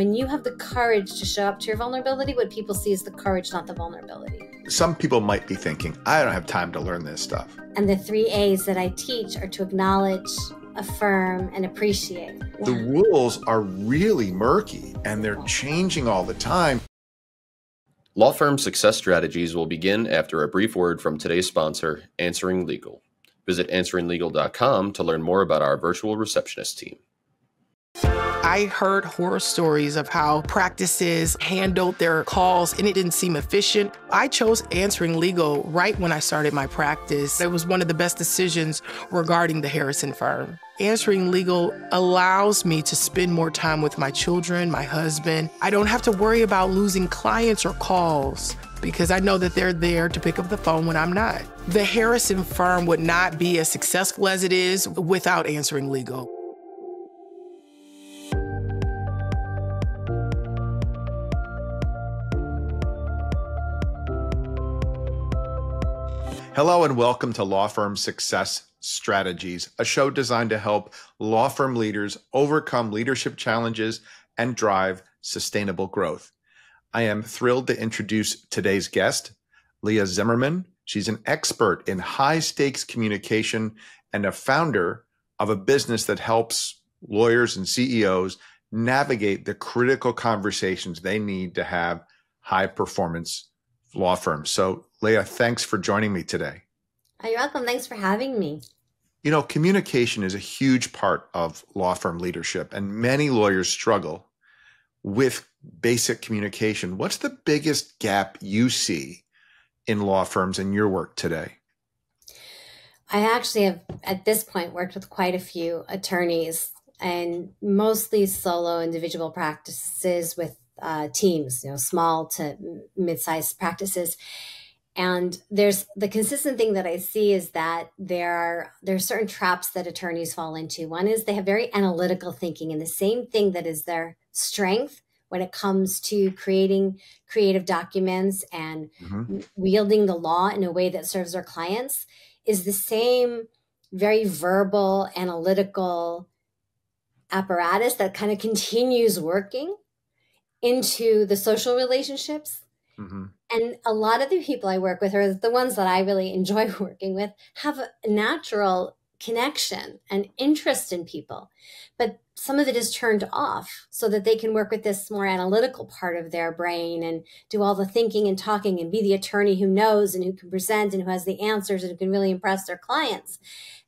when you have the courage to show up to your vulnerability, what people see is the courage, not the vulnerability. Some people might be thinking, I don't have time to learn this stuff. And the 3 A's that I teach are to acknowledge, affirm, and appreciate. The rules are really murky and they're changing all the time. Law firm success strategies will begin after a brief word from today's sponsor, Answering Legal. Visit answeringlegal.com to learn more about our virtual receptionist team. I heard horror stories of how practices handled their calls and it didn't seem efficient. I chose Answering Legal right when I started my practice. It was one of the best decisions regarding the Harrison firm. Answering Legal allows me to spend more time with my children, my husband. I don't have to worry about losing clients or calls because I know that they're there to pick up the phone when I'm not. The Harrison firm would not be as successful as it is without Answering Legal. Hello and welcome to Law Firm Success Strategies, a show designed to help law firm leaders overcome leadership challenges and drive sustainable growth. I am thrilled to introduce today's guest, Leah Zimmerman. She's an expert in high-stakes communication and a founder of a business that helps lawyers and CEOs navigate the critical conversations they need to have high-performance law firms. So, Leah, thanks for joining me today. You're welcome. Thanks for having me. You know, communication is a huge part of law firm leadership, and many lawyers struggle with basic communication. What's the biggest gap you see in law firms in your work today? I actually have, at this point, worked with quite a few attorneys and mostly solo individual practices with teams, small to mid-sized practices. And there's the consistent thing that I see is that there are certain traps that attorneys fall into. One is they have very analytical thinking, and the same thing that is their strength when it comes to creating creative documents and wielding the law in a way that serves their clients is the same very verbal, analytical apparatus that kind of continues working into the social relationships. And a lot of the people I work with, or the ones that I really enjoy working with, have a natural connection and interest in people. But some of it is turned off so that they can work with this more analytical part of their brain and do all the thinking and talking and be the attorney who knows and who can present and who has the answers and who can really impress their clients.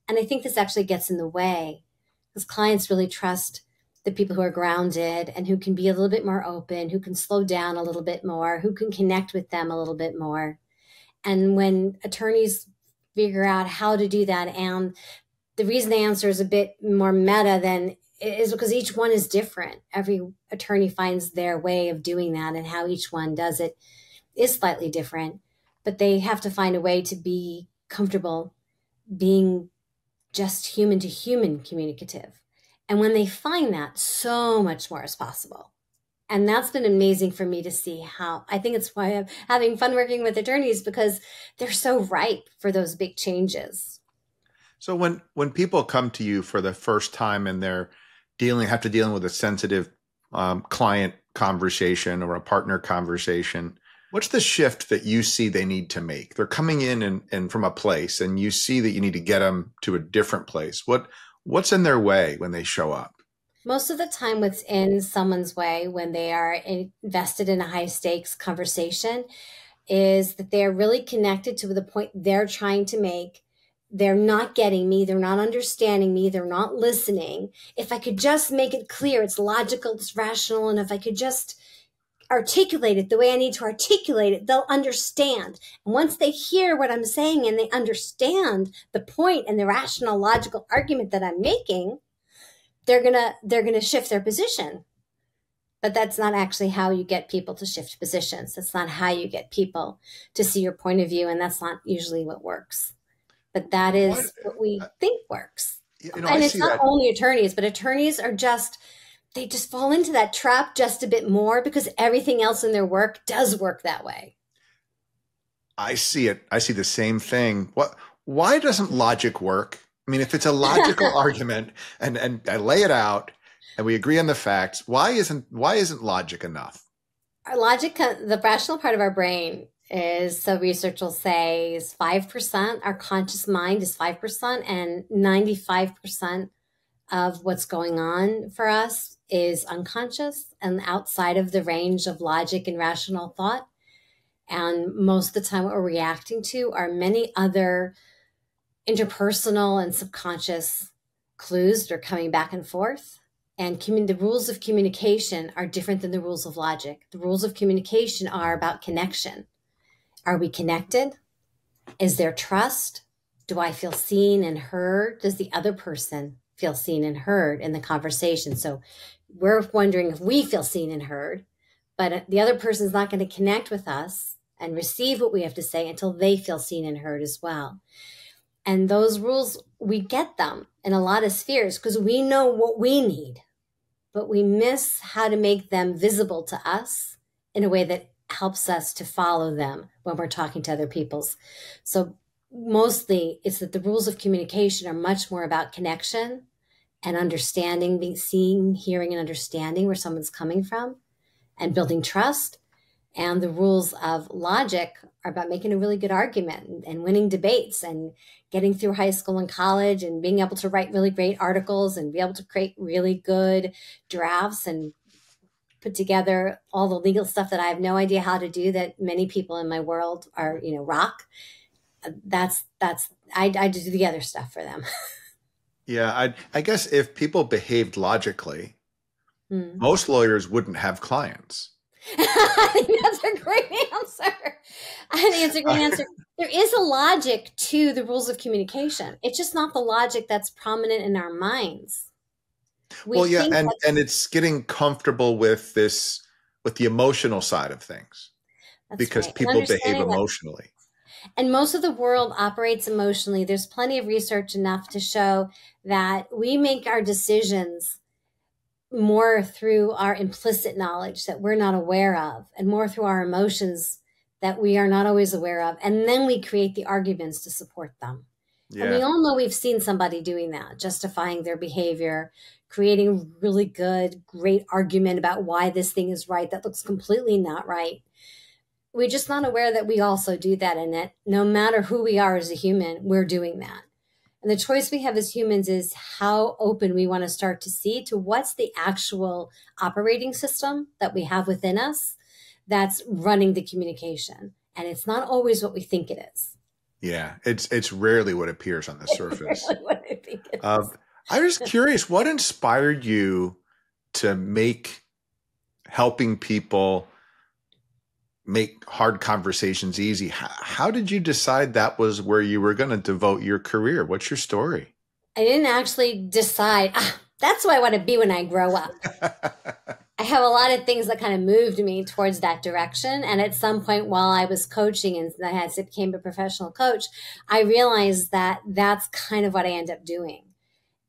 And I think this actually gets in the way because clients really trust the people who are grounded and who can be a little bit more open, who can slow down a little bit more, who can connect with them a little bit more. And when attorneys figure out how to do that, and the reason the answer is a bit more meta than is because each one is different. Every attorney finds their way of doing that, and how each one does it is slightly different, but they have to find a way to be comfortable being just human to human communicative. And when they find that, so much more is possible. And that's been amazing for me to see how, I think it's why I'm having fun working with attorneys, because they're so ripe for those big changes. So when people come to you for the first time and they're have to deal with a sensitive client conversation or a partner conversation, what's the shift that you see they need to make? They're coming in and from a place, and you see that you need to get them to a different place. What's in their way when they show up? Most of the time, what's in someone's way when they are invested in a high stakes conversation is that they're really connected to the point they're trying to make. They're not getting me. They're not understanding me. They're not listening. If I could just make it clear, it's logical, it's rational, and if I could just articulate it the way I need to articulate it, they'll understand. And once they hear what I'm saying and they understand the point and the rational, logical argument that I'm making, they're gonna shift their position. But that's not actually how you get people to shift positions. That's not how you get people to see your point of view, and that's not usually what works. But that is what we think works. And it's not only attorneys, but attorneys are they just fall into that trap just a bit more because everything else in their work does work that way. I see it. I see the same thing. Why doesn't logic work? I mean, if it's a logical argument and I lay it out and we agree on the facts. Why isn't logic enough? Our logic, the rational part of our brain is, so research will say, is 5%. Our conscious mind is 5%, and 95% of what's going on for us is unconscious and outside of the range of logic and rational thought. And most of the time, what we're reacting to are many other interpersonal and subconscious clues that are coming back and forth. And the rules of communication are different than the rules of logic. The rules of communication are about connection. Are we connected? Is there trust? Do I feel seen and heard? Does the other person feel seen and heard in the conversation? So we're wondering if we feel seen and heard, but the other person's not going to connect with us and receive what we have to say until they feel seen and heard as well. And those rules, we get them in a lot of spheres because we know what we need, but we miss how to make them visible to us in a way that helps us to follow them when we're talking to other people's. So mostly it's that the rules of communication are much more about connection and understanding, being seeing, hearing, and understanding where someone's coming from and building trust. And the rules of logic are about making a really good argument and winning debates and getting through high school and college and being able to write really great articles and be able to create really good drafts and put together all the legal stuff that I have no idea how to do that many people in my world are, rock. I do the other stuff for them. Yeah, I guess if people behaved logically, most lawyers wouldn't have clients. I think that's a great answer. I think it's a great answer. There is a logic to the rules of communication. It's just not the logic that's prominent in our minds. And it's getting comfortable with the emotional side of things, because right. people behave emotionally. And most of the world operates emotionally. There's plenty of research enough to show that we make our decisions more through our implicit knowledge that we're not aware of, and more through our emotions that we are not always aware of. And then we create the arguments to support them. Yeah. And we all know we've seen somebody doing that, justifying their behavior, creating a really good, great argument about why this thing is right that looks completely not right. We're just not aware that we also do that, and that no matter who we are as a human, we're doing that. And the choice we have as humans is how open we want to start to see to what's the actual operating system that we have within us that's running the communication. And it's not always what we think it is. Yeah, it's rarely what appears on the surface. Really what I think it is. I was curious, what inspired you to make helping people make hard conversations easy? How did you decide that was where you were going to devote your career? What's your story? I didn't actually decide, that's what I want to be when I grow up. I have a lot of things that kind of moved me towards that direction. And at some point while I was coaching and I became a professional coach, I realized that that's kind of what I end up doing.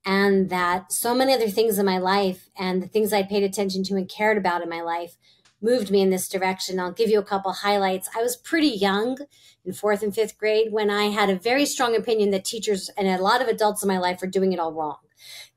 And that so many other things in my life and the things I paid attention to and cared about in my life moved me in this direction. I'll give you a couple highlights. I was pretty young in 4th and 5th grade when I had a very strong opinion that teachers and a lot of adults in my life were doing it all wrong.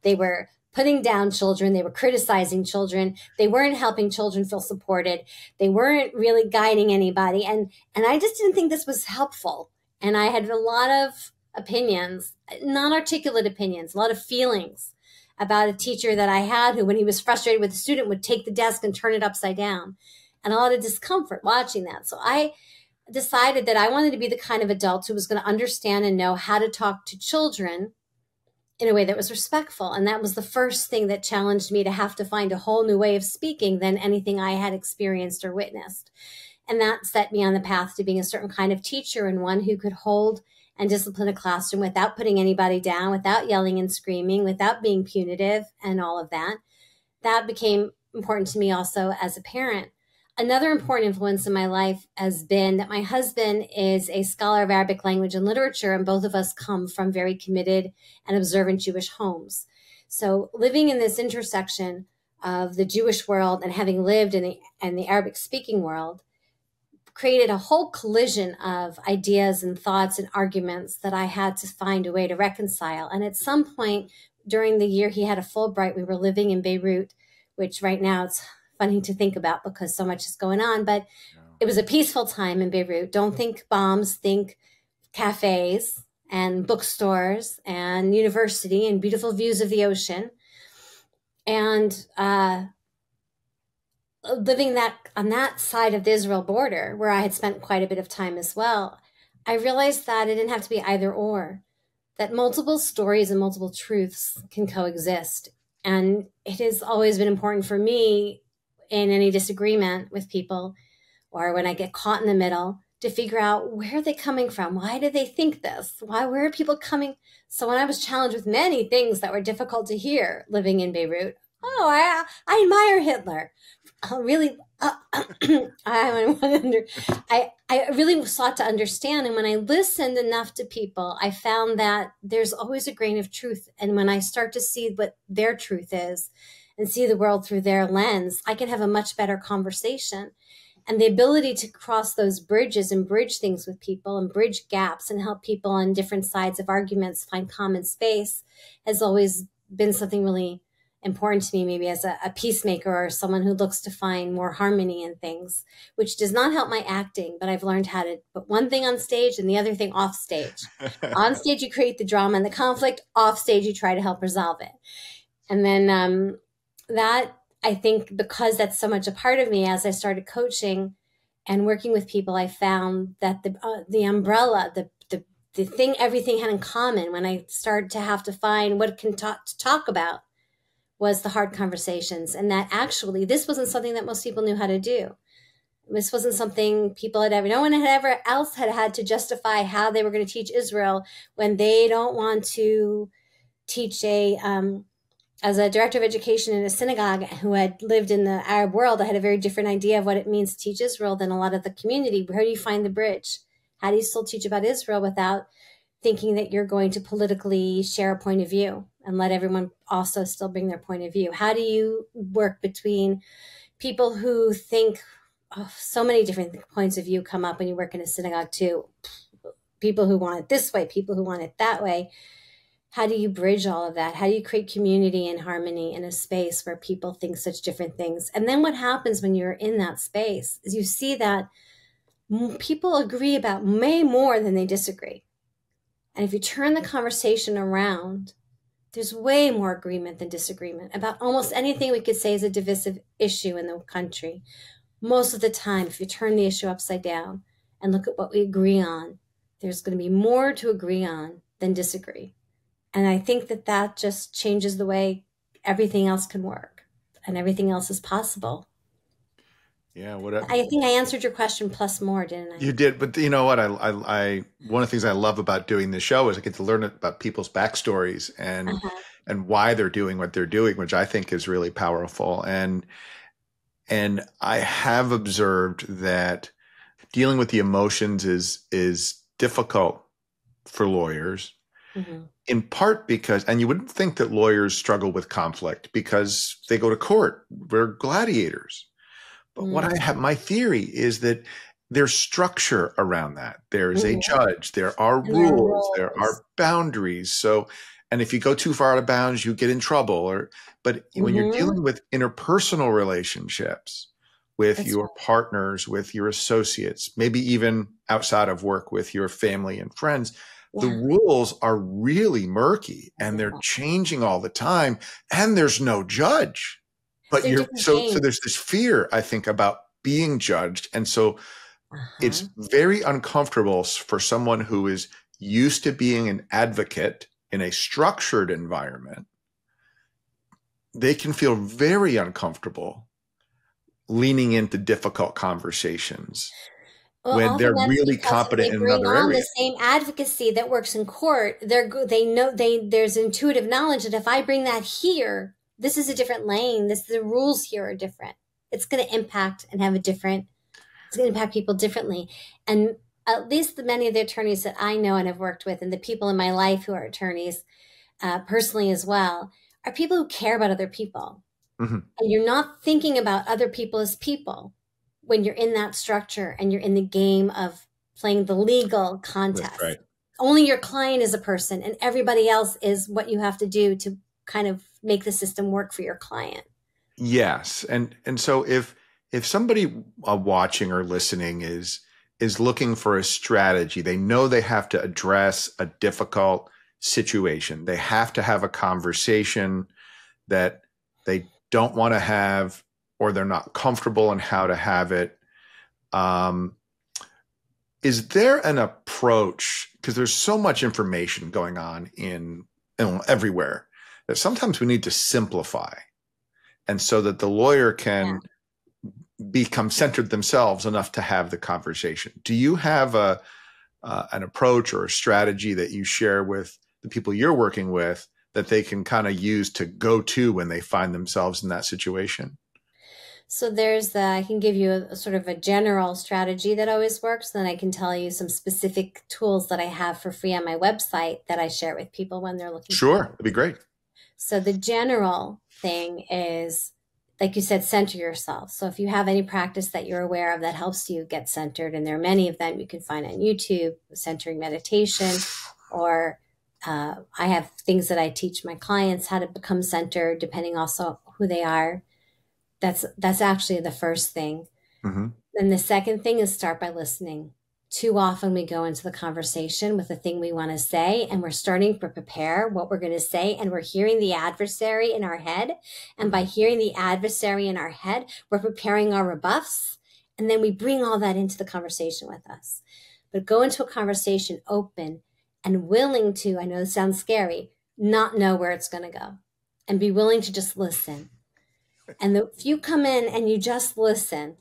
They were putting down children. They were criticizing children. They weren't helping children feel supported. They weren't really guiding anybody. And I just didn't think this was helpful. And I had a lot of opinions, non-articulate opinions, a lot of feelings about a teacher that I had who, when he was frustrated with a student, would take the desk and turn it upside down, and a lot of discomfort watching that. So I decided that I wanted to be the kind of adult who was going to understand and know how to talk to children in a way that was respectful. And that was the first thing that challenged me to have to find a whole new way of speaking than anything I had experienced or witnessed. And that set me on the path to being a certain kind of teacher, and one who could hold and discipline a classroom without putting anybody down, without yelling and screaming, without being punitive and all of that. That became important to me also as a parent. Another important influence in my life has been that my husband is a scholar of Arabic language and literature, and both of us come from very committed and observant Jewish homes. So living in this intersection of the Jewish world and having lived in the Arabic speaking world created a whole collision of ideas and thoughts and arguments that I had to find a way to reconcile. And at some point, during the year he had a Fulbright, we were living in Beirut, which right now it's funny to think about because so much is going on, but it was a peaceful time in Beirut. Don't think bombs, think cafes and bookstores and university and beautiful views of the ocean. And living that on that side of the Israel border, where I had spent quite a bit of time as well, I realized that it didn't have to be either or, that multiple stories and multiple truths can coexist. And it has always been important for me in any disagreement with people, or when I get caught in the middle, to figure out where are they coming from? Why do they think this? Where are people coming? So when I was challenged with many things that were difficult to hear living in Beirut, I admire Hitler. Really, I really sought to understand. And when I listened enough to people, I found that there's always a grain of truth. And when I start to see what their truth is and see the world through their lens, I can have a much better conversation. And the ability to cross those bridges and bridge things with people and bridge gaps and help people on different sides of arguments find common space has always been something really important to me, maybe as a peacemaker or someone who looks to find more harmony in things, which does not help my acting, but I've learned how to put one thing on stage and the other thing off stage. On stage, you create the drama and the conflict. Off stage, you try to help resolve it. And then that, I think, because that's so much a part of me, as I started coaching and working with people, I found that the umbrella, the thing everything had in common when I started to have to find what can to talk about was the hard conversations. And that actually, this wasn't something that most people knew how to do. This wasn't something people had ever, no one had ever else had to justify how they were going to teach Israel when they don't want to teach as a director of education in a synagogue who had lived in the Arab world, I had a very different idea of what it means to teach Israel than a lot of the community. Where do you find the bridge? How do you still teach about Israel without thinking that you're going to politically share a point of view and let everyone also still bring their point of view? How do you work between people who think so many different points of view come up when you work in a synagogue too? People who want it this way, people who want it that way. How do you bridge all of that? How do you create community and harmony in a space where people think such different things? And then what happens when you're in that space is you see that people agree about way more than they disagree. And if you turn the conversation around, there's way more agreement than disagreement about almost anything we could say is a divisive issue in the country. Most of the time, if you turn the issue upside down and look at what we agree on, there's going to be more to agree on than disagree. And I think that that just changes the way everything else can work and everything else is possible. Yeah, I think I answered your question plus more, didn't I? You did, but you know what? I one of the things I love about doing this show is I get to learn about people's backstories and why they're doing what they're doing, which I think is really powerful. And I have observed that dealing with the emotions is difficult for lawyers. Mm-hmm. In part because, and you wouldn't think that lawyers struggle with conflict because they go to court. We're gladiators. But what I have, my theory is that there's structure around that. There's a judge, there are rules, there are boundaries. So, and if you go too far out of bounds, you get in trouble. But when you're dealing with interpersonal relationships with your partners, with your associates, maybe even outside of work with your family and friends, the rules are really murky and they're changing all the time and there's no judge. But so there's this fear, I think, about being judged. And so it's very uncomfortable for someone who is used to being an advocate in a structured environment. They can feel very uncomfortable leaning into difficult conversations when they're really competent in another area. The same advocacy that works in court, they know there's intuitive knowledge that if I bring that here, this is a different lane. The rules here are different. It's going to impact and it's going to impact people differently. And at least many of the attorneys that I know and have worked with and the people in my life who are attorneys personally as well are people who care about other people. Mm-hmm. And you're not thinking about other people as people when you're in that structure and you're in the game of playing the legal contest. That's right. Only your client is a person and everybody else is what you have to do to kind of make the system work for your client. Yes. And so if somebody watching or listening is looking for a strategy, they know they have to address a difficult situation. They have to have a conversation that they don't want to have, or they're not comfortable in how to have it. Is there an approach, because there's so much information going on in everywhere, that sometimes we need to simplify, and so that the lawyer can become centered themselves enough to have the conversation? Do you have an approach or a strategy that you share with the people you're working with that they can kind of use to go to when they find themselves in that situation? So I can give you a sort of a general strategy that always works. Then I can tell you some specific tools that I have for free on my website that I share with people when they're looking. Sure, that'd be great. So the general thing is, like you said, center yourself. So if you have any practice that you're aware of that helps you get centered, and there are many of them you can find on YouTube, centering meditation, or I have things that I teach my clients how to become centered, depending also who they are. That's actually the first thing. Mm-hmm. And the second thing is start by listening. Too often we go into the conversation with the thing we want to say, and we're starting to prepare what we're going to say, and we're hearing the adversary in our head. And by hearing the adversary in our head, we're preparing our rebuffs, and then we bring all that into the conversation with us. But go into a conversation open and willing to, I know this sounds scary, not know where it's going to go, and be willing to just listen. And if you come in and you just listen,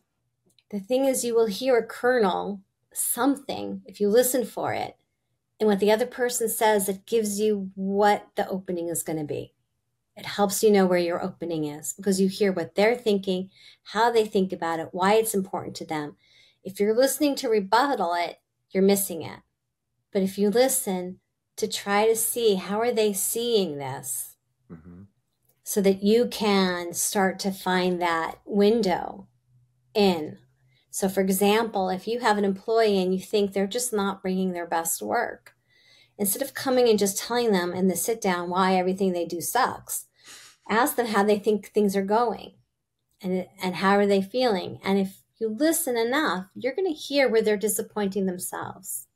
the thing is you will hear a kernel, something, if you listen for it. And what the other person says, it gives you what the opening is going to be. It helps you know where your opening is, because you hear what they're thinking, how they think about it, why it's important to them. If you're listening to rebuttal it, you're missing it. But if you listen to try to see how are they seeing this, Mm-hmm. so that you can start to find that window in. So for example, if you have an employee and you think they're just not bringing their best work, instead of coming and just telling them in the sit down why everything they do sucks, ask them how they think things are going and how are they feeling. And if you listen enough, you're going to hear where they're disappointing themselves.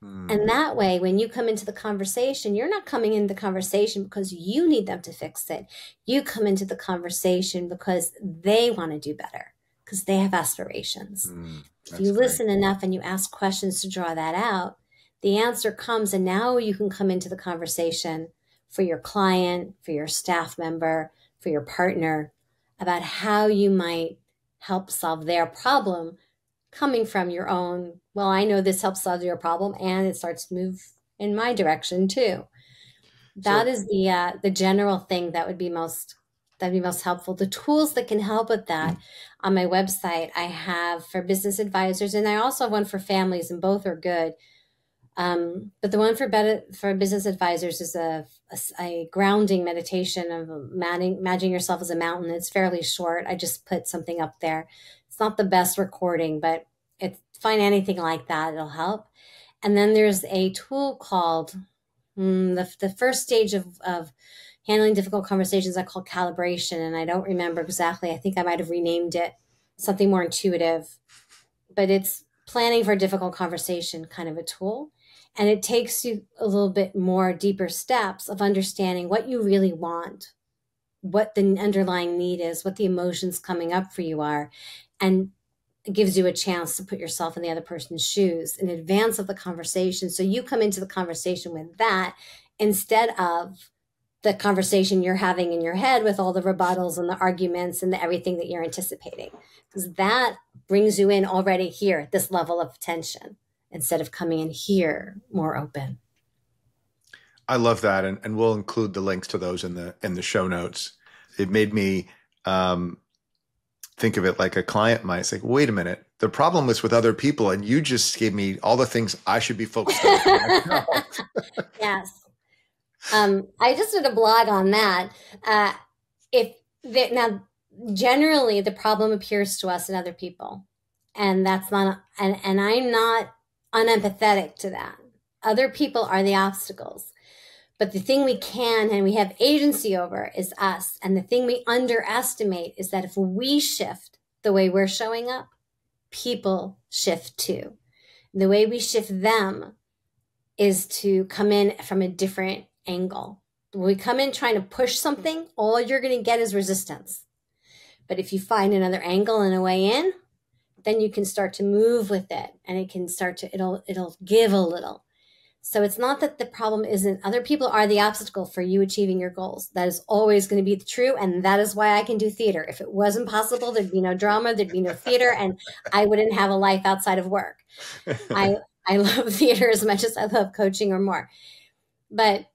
And that way, when you come into the conversation, you're not coming into the conversation because you need them to fix it. You come into the conversation because they want to do better, because they have aspirations. If you listen enough and you ask questions to draw that out, the answer comes, and now you can come into the conversation for your client, for your staff member, for your partner, about how you might help solve their problem, coming from your own, well, I know this helps solve your problem, and it starts to move in my direction too. That is the general thing that'd be most helpful. The tools that can help with that on my website, I have for business advisors, and I also have one for families, and both are good. But the one for business advisors is a grounding meditation of imagining yourself as a mountain. It's fairly short. I just put something up there. It's not the best recording, but find anything like that, it'll help. And then there's a tool called the first stage of handling difficult conversations I call calibration, and I don't remember exactly. I think I might have renamed it something more intuitive, but it's planning for a difficult conversation kind of a tool. And it takes you a little bit more deeper steps of understanding what you really want, what the underlying need is, what the emotions coming up for you are, and it gives you a chance to put yourself in the other person's shoes in advance of the conversation. So you come into the conversation with that instead of the conversation you're having in your head with all the rebuttals and the arguments and everything that you're anticipating, because that brings you in already here at this level of tension instead of coming in here more open. I love that. And we'll include the links to those in the show notes. It made me think of it like a client might say, wait a minute, the problem was with other people, and you just gave me all the things I should be focused on. Yes. I just did a blog on that. Now, generally, the problem appears to us in other people, and that's not, and I'm not unempathetic to that. Other people are the obstacles. But the thing we can and we have agency over is us. And the thing we underestimate is that if we shift the way we're showing up, people shift too. The way we shift them is to come in from a different angle. When we come in trying to push something, all you're going to get is resistance. But if you find another angle and a way in, then you can start to move with it, and it can start to, it'll give a little. So it's not that the problem isn't, other people are the obstacle for you achieving your goals. That is always going to be true. And that is why I can do theater. If it wasn't possible, there'd be no drama, there'd be no theater, and I wouldn't have a life outside of work. I love theater as much as I love coaching or more. But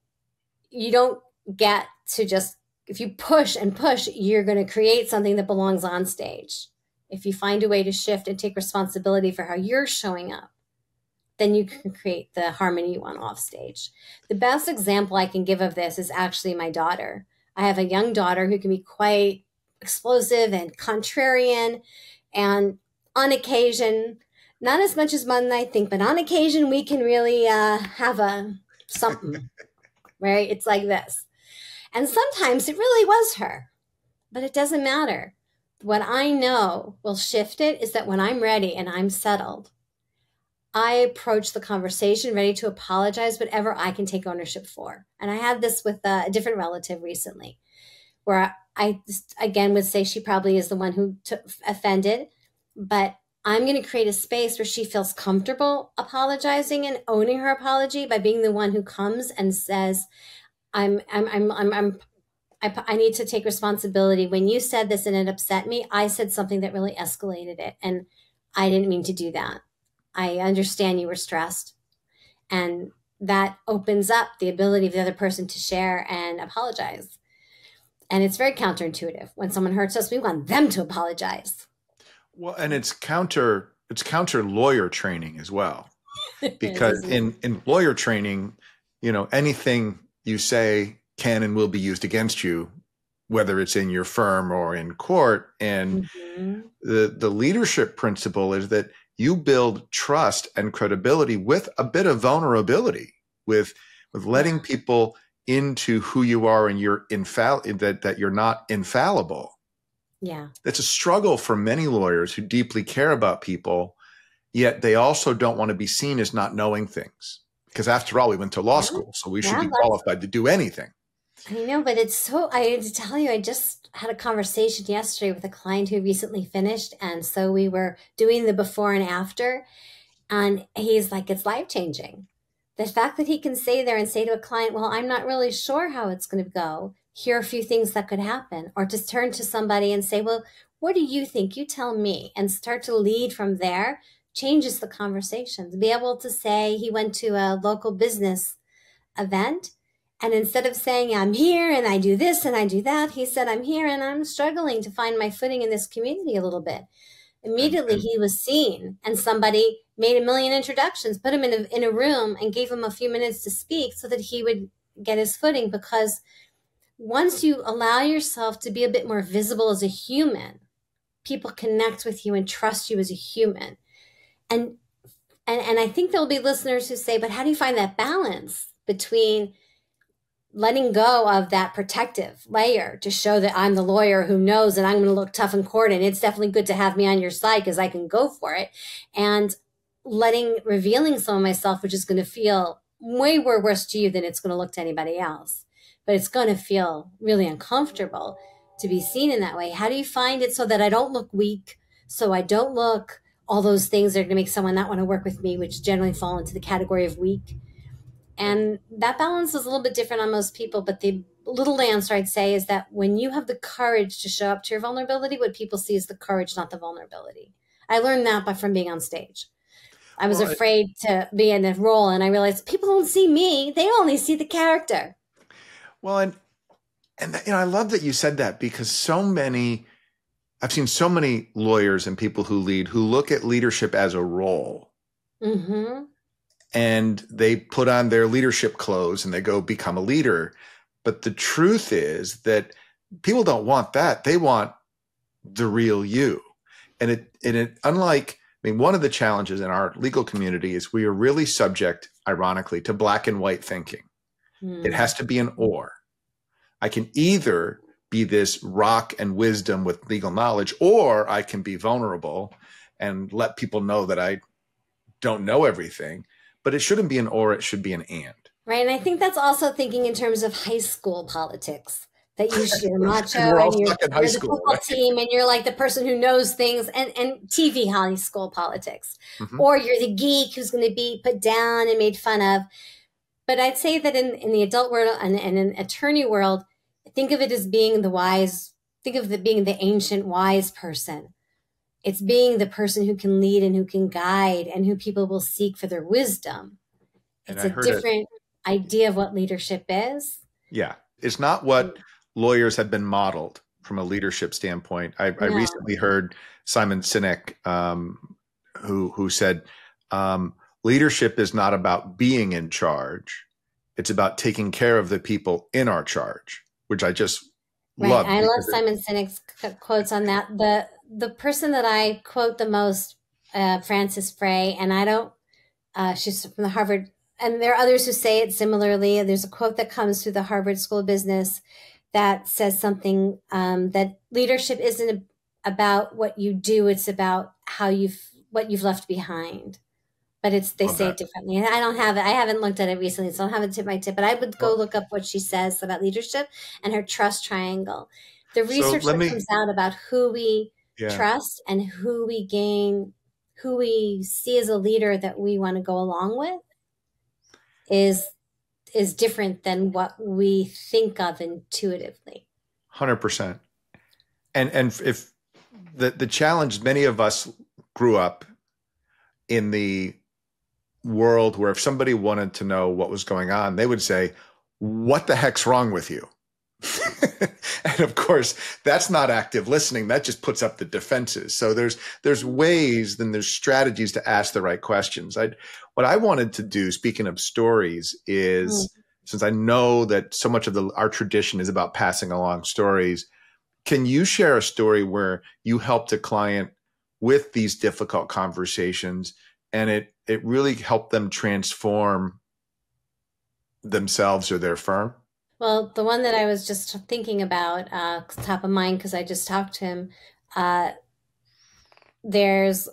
you don't get to just, if you push and push, you're going to create something that belongs on stage. If you find a way to shift and take responsibility for how you're showing up, then you can create the harmony you want off stage. The best example I can give of this is actually my daughter. I have a young daughter who can be quite explosive and contrarian, and on occasion, not as much as Mom and I think, but on occasion we can really have something, right? It's like this. And sometimes it really was her, but it doesn't matter. What I know will shift it is that when I'm ready and I'm settled, I approach the conversation ready to apologize, whatever I can take ownership for. And I had this with a different relative recently, where I again would say she probably is the one who offended, but I'm going to create a space where she feels comfortable apologizing and owning her apology by being the one who comes and says, I need to take responsibility. When you said this and it upset me, I said something that really escalated it, and I didn't mean to do that. I understand you were stressed, and that opens up the ability of the other person to share and apologize. And it's very counterintuitive. When someone hurts us, we want them to apologize. Well, and it's counter lawyer training as well, because in lawyer training, anything you say can and will be used against you, whether it's in your firm or in court. And the leadership principle is that you build trust and credibility with a bit of vulnerability, with letting people into who you are and that you're not infallible. Yeah. It's a struggle for many lawyers who deeply care about people, yet they also don't want to be seen as not knowing things. Because after all, we went to law school, so we should be qualified to do anything. I know, but I had to tell you, I just had a conversation yesterday with a client who recently finished. And so we were doing the before and after, and he's like, it's life-changing. The fact that he can stay there and say to a client, well, I'm not really sure how it's going to go. Here are a few things that could happen. Or to turn to somebody and say, well, what do you think? You tell me. And start to lead from there changes the conversation. To be able to say he went to a local business event, and instead of saying, I'm here and I do this and I do that, he said, I'm here and I'm struggling to find my footing in this community a little bit. Immediately he was seen, and somebody made a million introductions, put him in a room and gave him a few minutes to speak so that he would get his footing. Because once you allow yourself to be a bit more visible as a human, people connect with you and trust you as a human. And I think there'll be listeners who say, but how do you find that balance between letting go of that protective layer to show that I'm the lawyer who knows that I'm going to look tough in court and it's definitely good to have me on your side because I can go for it, and revealing some of myself, which is going to feel way worse to you than it's going to look to anybody else, but it's going to feel really uncomfortable to be seen in that way. How do you find it so that I don't look weak, so I don't look all those things that are going to make someone not want to work with me, which generally fall into the category of weak? And that balance is a little bit different on most people, but the little answer I'd say is that when you have the courage to show up to your vulnerability, what people see is the courage, not the vulnerability. I learned that from being on stage. I was afraid to be in a role, and I realized people don't see me. They only see the character. Well, and I love that you said that, because I've seen so many lawyers and people who lead who look at leadership as a role. Mm-hmm. And they put on their leadership clothes and they go become a leader. But the truth is that people don't want that. They want the real you. And one of the challenges in our legal community is we are really subject, ironically, to black and white thinking. It has to be an or. I can either be this rock and wisdom with legal knowledge, or I can be vulnerable and let people know that I don't know everything. But it shouldn't be an or, it should be an and. Right. And I think that's also thinking in terms of high school politics, that you're macho We're all and you're stuck in high the school, football right? team and you're like the person who knows things, and TV high school politics. Mhm. Or you're the geek who's going to be put down and made fun of. But I'd say that in the adult world and in attorney world, think of it as being the wise, think of it being the ancient wise person. It's being the person who can lead and who can guide and who people will seek for their wisdom. And It's I a heard it. different idea of what leadership is. Yeah. It's not what lawyers have been modeled from a leadership standpoint. I No. recently heard Simon Sinek, who said, leadership is not about being in charge. It's about taking care of the people in our charge, which I just love. I love Simon Sinek's quotes on that. The person that I quote the most, Frances Frey, and I don't, she's from the Harvard, and there are others who say it similarly. There's a quote that comes through the Harvard School of Business that says something, that leadership isn't about what you do, it's about what you've left behind. But they say it differently. And I don't have it. I haven't looked at it recently, so I don't have it to my tip. But I would go look up what she says about leadership and her trust triangle. The research that comes out about who we trust and who we gain, who we see as a leader that we want to go along with is different than what we think of intuitively. 100%. And if the challenge, many of us grew up in the world where if somebody wanted to know what was going on, they would say, "What the heck's wrong with you?" And of course, that's not active listening. That just puts up the defenses. So there's ways, then there's strategies to ask the right questions. What I wanted to do, speaking of stories, is since I know that so much of our tradition is about passing along stories, can you share a story where you helped a client with these difficult conversations and it really helped them transform themselves or their firm? Well, the one that I was just thinking about, top of mind, because I just talked to him, there's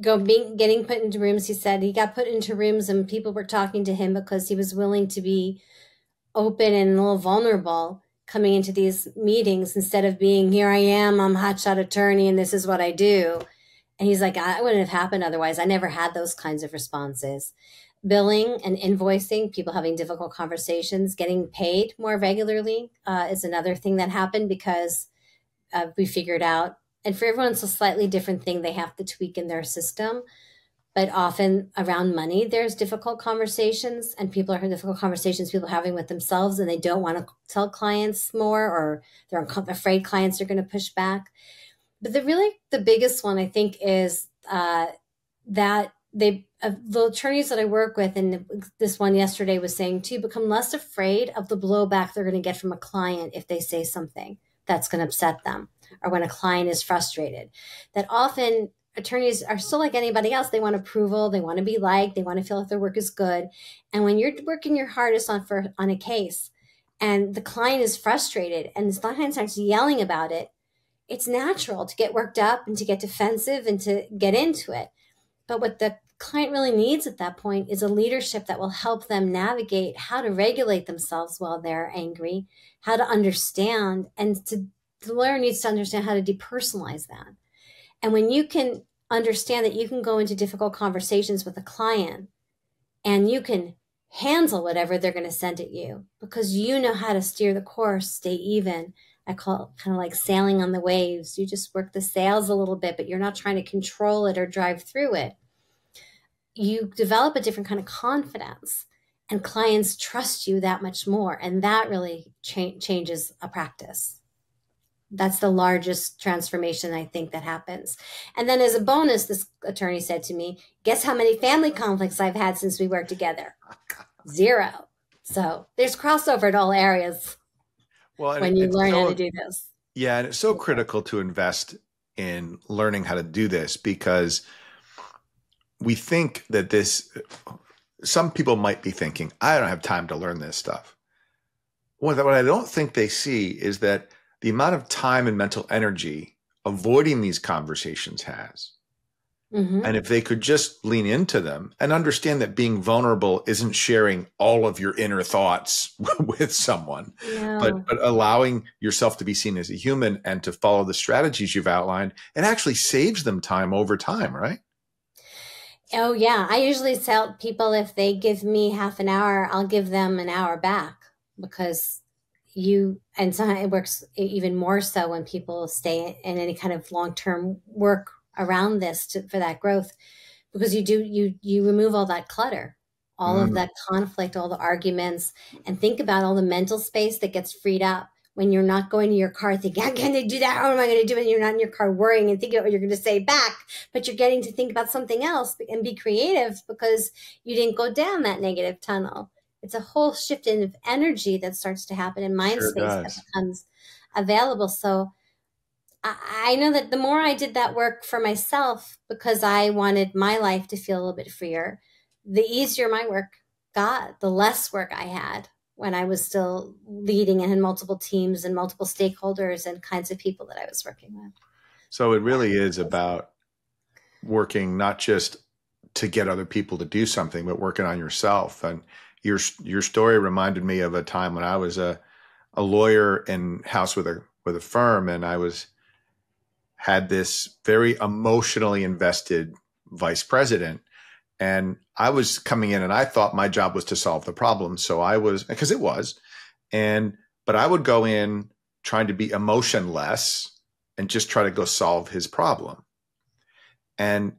getting put into rooms. He said he got put into rooms and people were talking to him because he was willing to be open and a little vulnerable coming into these meetings instead of being, here I am, I'm a hotshot attorney and this is what I do. And he's like, I wouldn't have happened otherwise. I never had those kinds of responses. Billing and invoicing, people having difficult conversations, getting paid more regularly is another thing that happened because we figured out, and for everyone it's a slightly different thing they have to tweak in their system, but often around money there's difficult conversations, and people are having difficult conversations people are having with themselves, and they don't want to tell clients more, or they're afraid clients are going to push back. But the biggest one I think is that the attorneys that I work with, and this one yesterday was saying too, become less afraid of the blowback they're going to get from a client if they say something that's going to upset them, or when a client is frustrated. That often attorneys are still like anybody else. They want approval. They want to be liked. They want to feel like their work is good. And when you're working your hardest on a case and the client is frustrated and the client starts yelling about it, it's natural to get worked up and to get defensive and to get into it. But what the client really needs at that point is a leadership that will help them navigate how to regulate themselves while they're angry, how to understand, and the lawyer needs to understand how to depersonalize that. And when you can understand that you can go into difficult conversations with a client and you can handle whatever they're going to send at you because you know how to steer the course, stay even. I call it kind of like sailing on the waves. You just work the sails a little bit, but you're not trying to control it or drive through it. You develop a different kind of confidence, and clients trust you that much more. And that really changes a practice. That's the largest transformation I think that happens. And then as a bonus, this attorney said to me, guess how many family conflicts I've had since we worked together? 0. So there's crossover in all areas. Well, when you learn how to do this. Yeah, and it's so critical to invest in learning how to do this because we think that some people might be thinking, I don't have time to learn this stuff. What I don't think they see is that the amount of time and mental energy avoiding these conversations has. Mm-hmm. And if they could just lean into them and understand that being vulnerable isn't sharing all of your inner thoughts with someone, but allowing yourself to be seen as a human and to follow the strategies you've outlined, it actually saves them time over time, right? Oh, yeah. I usually tell people if they give me half an hour, I'll give them an hour back, because and sometimes it works even more so when people stay in any kind of long-term work around this for that growth, because you remove all that clutter, all of that conflict, all the arguments, and think about all the mental space that gets freed up when you're not going to your car thinking, how can I do that? How am I going to do it? And you're not in your car worrying and thinking about what you're going to say back, but you're getting to think about something else and be creative because you didn't go down that negative tunnel. It's a whole shift in energy that starts to happen in mind Sure space that does. becomes available. So I know that the more I did that work for myself, because I wanted my life to feel a little bit freer, the easier my work got, the less work I had when I was still leading and had multiple teams and multiple stakeholders and kinds of people that I was working with. So it really is about working not just to get other people to do something, but working on yourself. And your story reminded me of a time when I was a lawyer in house with a firm, and I had this very emotionally invested vice president. And I was coming in and I thought my job was to solve the problem. So because it was, but I would go in trying to be emotionless and just try to go solve his problem. And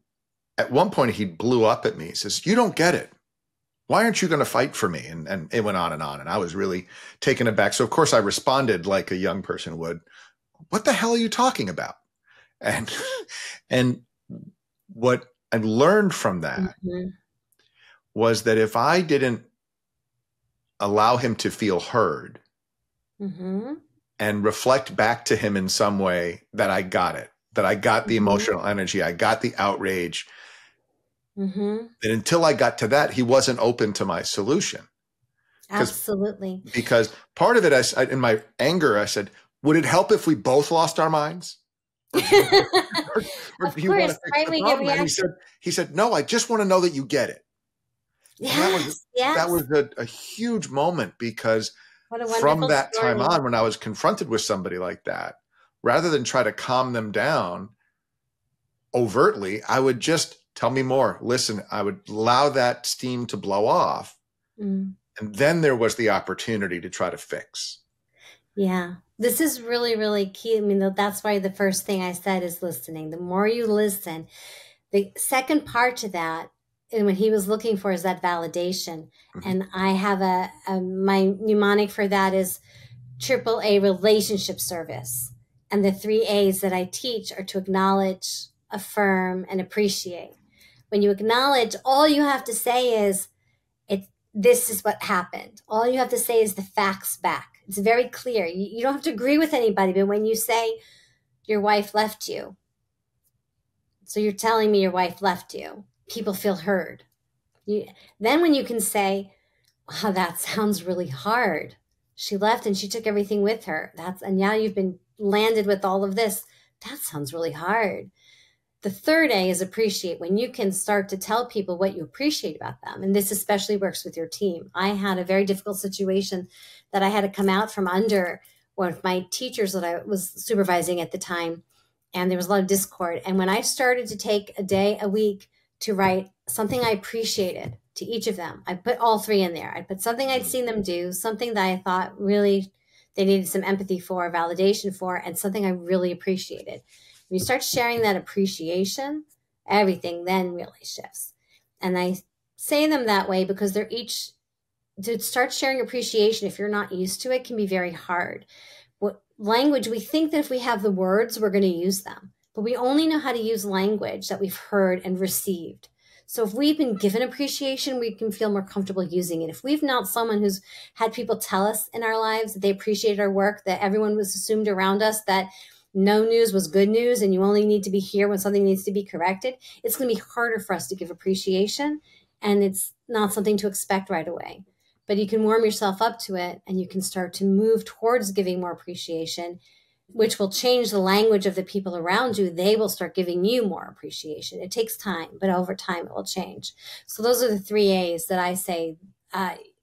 at one point he blew up at me. He says, "You don't get it. Why aren't you going to fight for me?" And it went on. And I was really taken aback. So of course I responded like a young person would. "What the hell are you talking about?" And what I learned from that was that if I didn't allow him to feel heard and reflect back to him in some way that I got it, that I got the emotional energy, I got the outrage, and until I got to that, he wasn't open to my solution. Absolutely. Because part of it, in my anger, I said, "Would it help if we both lost our minds?" Or Of do you want to course, fix right? the We get problem? And he said, "No, I just want to know that you get it." Yes, that was a huge moment, because what a from wonderful that story. time on, when I was confronted with somebody like that, rather than try to calm them down overtly, I would just tell me more. Listen, I would allow that steam to blow off. And then there was the opportunity to try to fix. Yeah, this is really, really key. I mean, that's why the first thing I said is listening. The more you listen, the second part to that, and what he was looking for, is that validation. And I have my mnemonic for that is AAA relationship service. And the 3 A's that I teach are to acknowledge, affirm, and appreciate. When you acknowledge, all you have to say is, this is what happened. All you have to say is the facts back. It's very clear. You don't have to agree with anybody, but when you say your wife left you, so you're telling me your wife left you, people feel heard. Then when you can say, wow, that sounds really hard. She left and she took everything with her. And now you've been landed with all of this. That sounds really hard. The third A is appreciate. When you can start to tell people what you appreciate about them, and this especially works with your team. I had a very difficult situation that I had to come out from under one of my teachers that I was supervising at the time, and there was a lot of discord. And when I started to take a day a week to write something I appreciated to each of them, I put all 3 in there. I put something I'd seen them do, something that I thought really they needed some empathy for, validation for, and something I really appreciated. When you start sharing that appreciation, everything then really shifts. And I say them that way because they're each, to start sharing appreciation, if you're not used to it, can be very hard. What language, we think that if we have the words, we're going to use them, but we only know how to use language that we've heard and received. So if we've been given appreciation, we can feel more comfortable using it. If we've not someone who's had people tell us in our lives that they appreciated our work, that everyone was assumed around us that no news was good news and you only need to be here when something needs to be corrected, it's going to be harder for us to give appreciation. and it's not something to expect right away. But you can warm yourself up to it, and you can start to move towards giving more appreciation, which will change the language of the people around you. They will start giving you more appreciation. It takes time, but over time it will change. So those are the 3 A's that I say.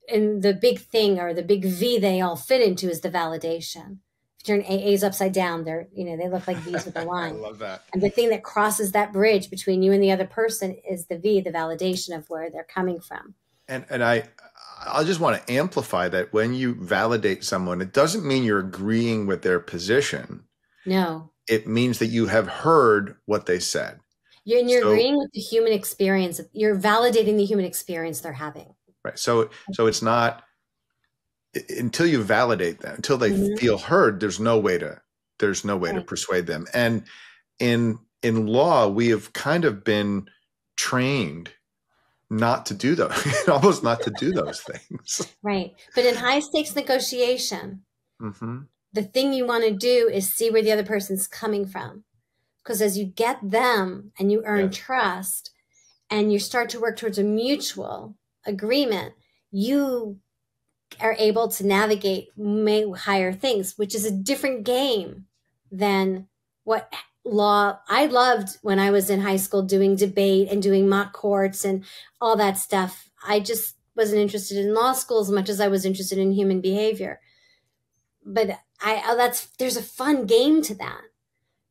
And the big thing, or the big V they all fit into, is the validation. If you turn A's upside down, they look like V's with a line. I love that. And the thing that crosses that bridge between you and the other person is the V, the validation of where they're coming from. And I just want to amplify that when you validate someone, it doesn't mean you're agreeing with their position. No. It means that you have heard what they said. You're agreeing with the human experience. You're validating the human experience they're having. Right. So it's not, until you validate them, until they feel heard, there's no way to persuade them. And in law, we have kind of been trained not to do those, almost not to do those things. Right. But in high stakes negotiation, the thing you want to do is see where the other person's coming from. Because as you get them and you earn trust and you start to work towards a mutual agreement, you are able to navigate higher things, which is a different game than what law. I loved when I was in high school doing debate and doing mock courts and all that stuff. I just wasn't interested in law school as much as I was interested in human behavior. But there's a fun game to that.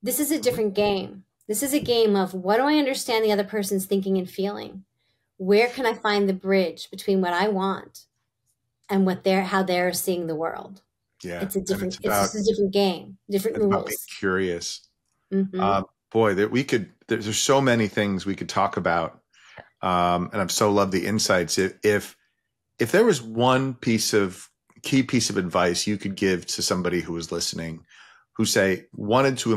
This is a different game. This is a game of, what do I understand the other person's thinking and feeling? Where can I find the bridge between what I want and how they're seeing the world? Yeah, it's just a different game, different rules. About being curious. Boy, there's so many things we could talk about, and I've so loved the insights. If there was one key piece of advice you could give to somebody who was listening, who wanted to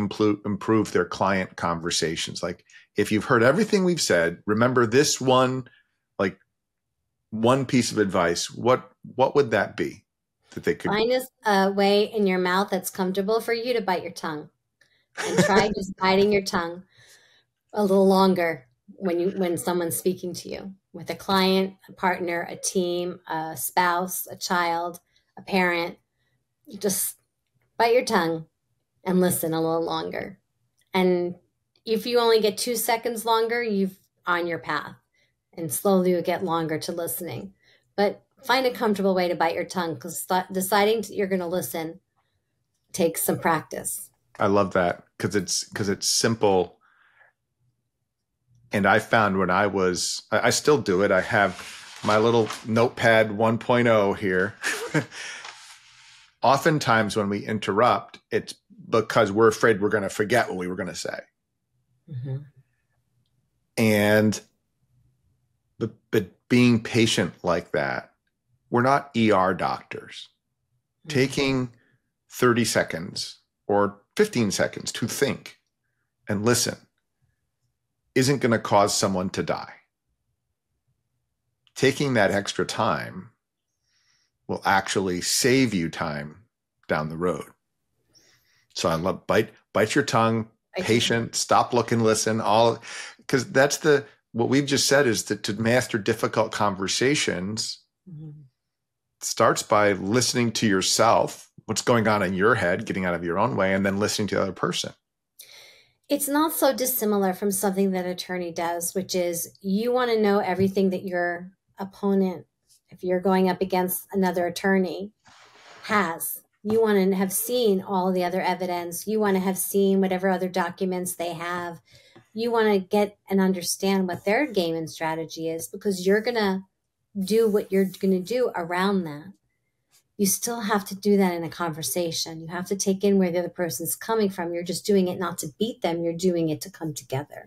improve their client conversations, like, if you've heard everything we've said, remember this one piece of advice, what would that be that they could find a way in your mouth that's comfortable for you to bite your tongue, and try just biting your tongue a little longer when someone's speaking to you, with a client, a partner, a team, a spouse, a child, a parent. Just bite your tongue and listen a little longer. And if you only get 2 seconds longer, you've on your path, and slowly you get longer to listening. But find a comfortable way to bite your tongue, because deciding you're going to listen takes some practice. I love that, because it's simple. And I found when I still do it. I have my little notepad 1.0 here. Oftentimes when we interrupt, it's because we're afraid we're going to forget what we were going to say. And but being patient like that, we're not ER doctors. Taking 30 seconds or 15 seconds to think and listen isn't going to cause someone to die. Taking that extra time will actually save you time down the road. So I love bite your tongue, patient, stop, look, and listen, all, because that's what we've just said is that to master difficult conversations starts by listening to yourself, what's going on in your head, getting out of your own way, and then listening to the other person. It's not so dissimilar from something that attorney does, which is you want to know everything that your opponent, if you're going up against another attorney, has. You want to have seen all the other evidence. You want to have seen whatever other documents they have. You want to get and understand what their game and strategy is, because you're going to do what you're going to do around that. You still have to do that in a conversation. You have to take in where the other person's coming from. You're just doing it not to beat them. You're doing it to come together.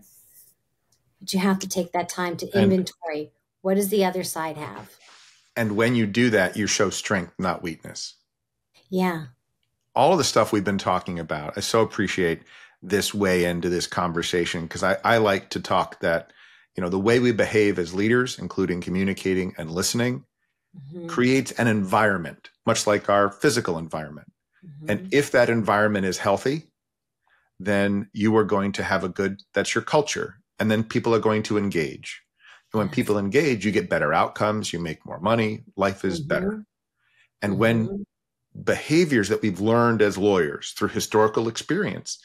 But you have to take that time to inventory. What does the other side have? And when you do that, you show strength, not weakness. Yeah. All of the stuff we've been talking about, I so appreciate this way into this conversation, because I like to talk that, the way we behave as leaders, including communicating and listening, creates an environment, much like our physical environment. And if that environment is healthy, then you are going to have that's your culture. And then people are going to engage. And when Yes. people engage, you get better outcomes, you make more money, life is better. And when behaviors that we've learned as lawyers through historical experience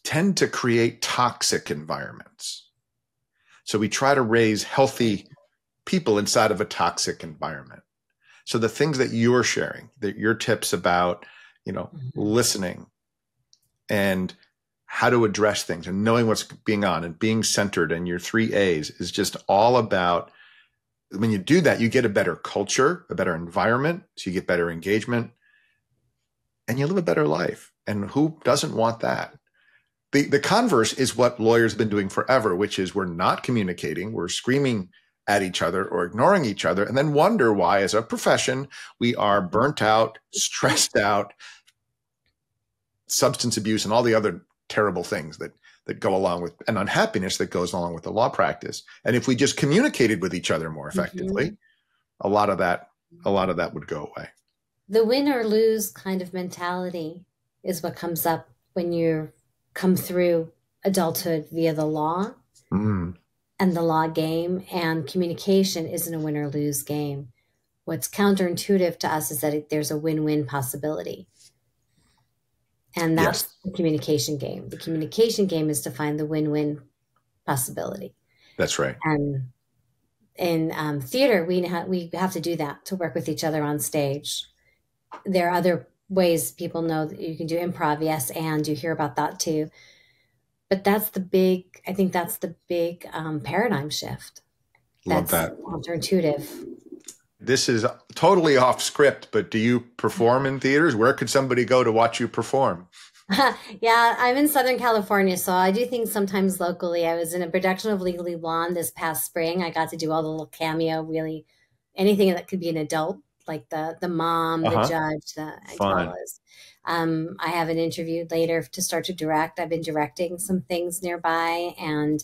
tend to create toxic environments. So we try to raise healthy people inside of a toxic environment. So the things that you're sharing, that your tips about, listening and how to address things and knowing what's being on and being centered and your 3 A's is just all about, when you do that, you get a better culture, a better environment. So you get better engagement and you live a better life. And who doesn't want that? The converse is what lawyers have been doing forever, which is we're not communicating, we're screaming at each other or ignoring each other, and then wonder why, as a profession, we are burnt out, stressed out, substance abuse, and all the other terrible things that go along with, and unhappiness that goes along with the law practice. And if we just communicated with each other more effectively, a lot of that would go away. The win or lose kind of mentality is what comes up when you come through adulthood via the law and the law game, and communication isn't a win or lose game. What's counterintuitive to us is that there's a win-win possibility. And that's the communication game. The communication game is to find the win-win possibility. That's right. And in theater, we have to do that to work with each other on stage. There are other ways people know that you can do improv, yes, and you hear about that too. But I think that's the big paradigm shift. Love That's that. counterintuitive. This is totally off script, but do you perform in theaters? Where could somebody go to watch you perform? Yeah, I'm in Southern California, so I do things sometimes locally. I was in a production of Legally Blonde this past spring. I got to do all the little cameo, really anything that could be an adult, like the mom, the judge, as well as I have an interview later to start to direct. I've been directing some things nearby, and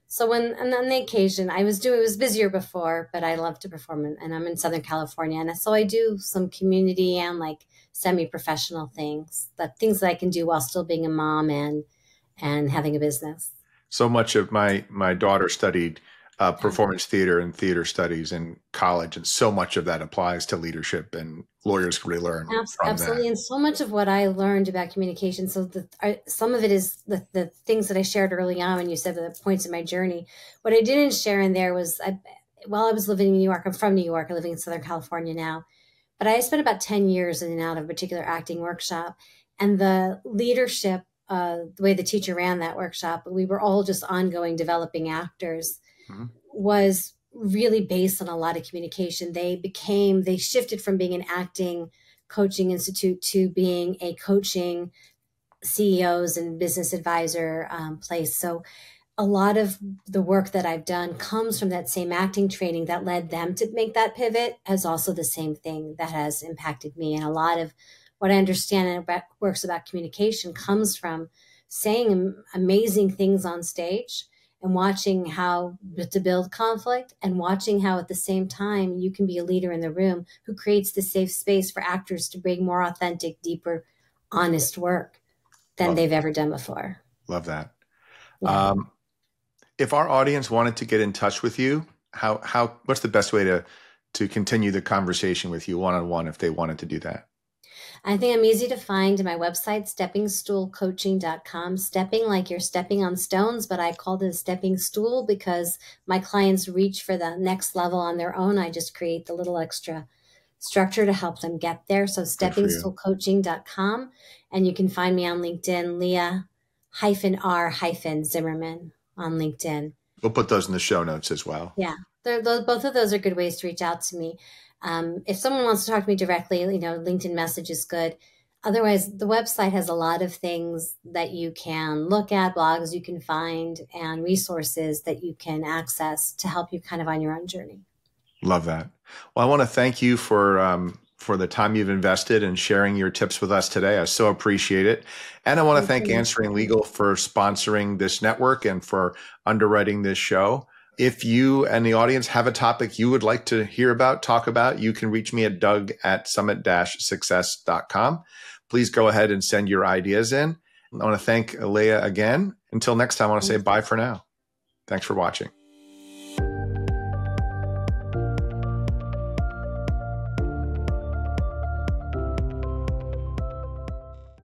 so on the occasion, it was busier before, but I love to perform, and I'm in Southern California, and so I do some community and like semi-professional things that I can do while still being a mom and having a business. So much of my daughter studied performance theater and theater studies in college, and so much of that applies to leadership, and lawyers can really learn from absolutely. that. And so much of what I learned about communication, so some of it is the things that I shared early on when you said the points in my journey. What I didn't share in there was while I was living in New York, I'm from New York, I'm living in Southern California now, but I spent about 10 years in and out of a particular acting workshop, and the leadership, the way the teacher ran that workshop, we were all just ongoing developing actors, was really based on a lot of communication. They shifted from being an acting coaching institute to being a coaching CEOs and business advisor place. So a lot of the work that I've done comes from that same acting training that led them to make that pivot, as also the same thing that has impacted me. And a lot of what I understand and works about communication comes from saying amazing things on stage and watching how to build conflict, and watching how at the same time you can be a leader in the room who creates the safe space for actors to bring more authentic, deeper, honest work than they've ever done before. Love that. Yeah. If our audience wanted to get in touch with you, what's the best way to continue the conversation with you one-on-one if they wanted to do that? I think I'm easy to find. My website, steppingstoolcoaching.com. Stepping like you're stepping on stones, but I called it a stepping stool because my clients reach for the next level on their own. I just create the little extra structure to help them get there. So steppingstoolcoaching.com. And you can find me on LinkedIn, Leah-R-Zimmerman on LinkedIn. We'll put those in the show notes as well. Yeah, both of those are good ways to reach out to me. If someone wants to talk to me directly, LinkedIn message is good. Otherwise, the website has a lot of things that you can look at, blogs you can find, and resources that you can access to help you kind of on your own journey. Love that. Well, I want to thank you for the time you've invested in sharing your tips with us today. I so appreciate it. And I want to thank Answering Legal for sponsoring this network and for underwriting this show. If you and the audience have a topic you would like to hear about, talk about, you can reach me at doug@summit-success.com. Please go ahead and send your ideas in. I want to thank Leah again. Until next time, I want to say bye for now. Thanks for watching.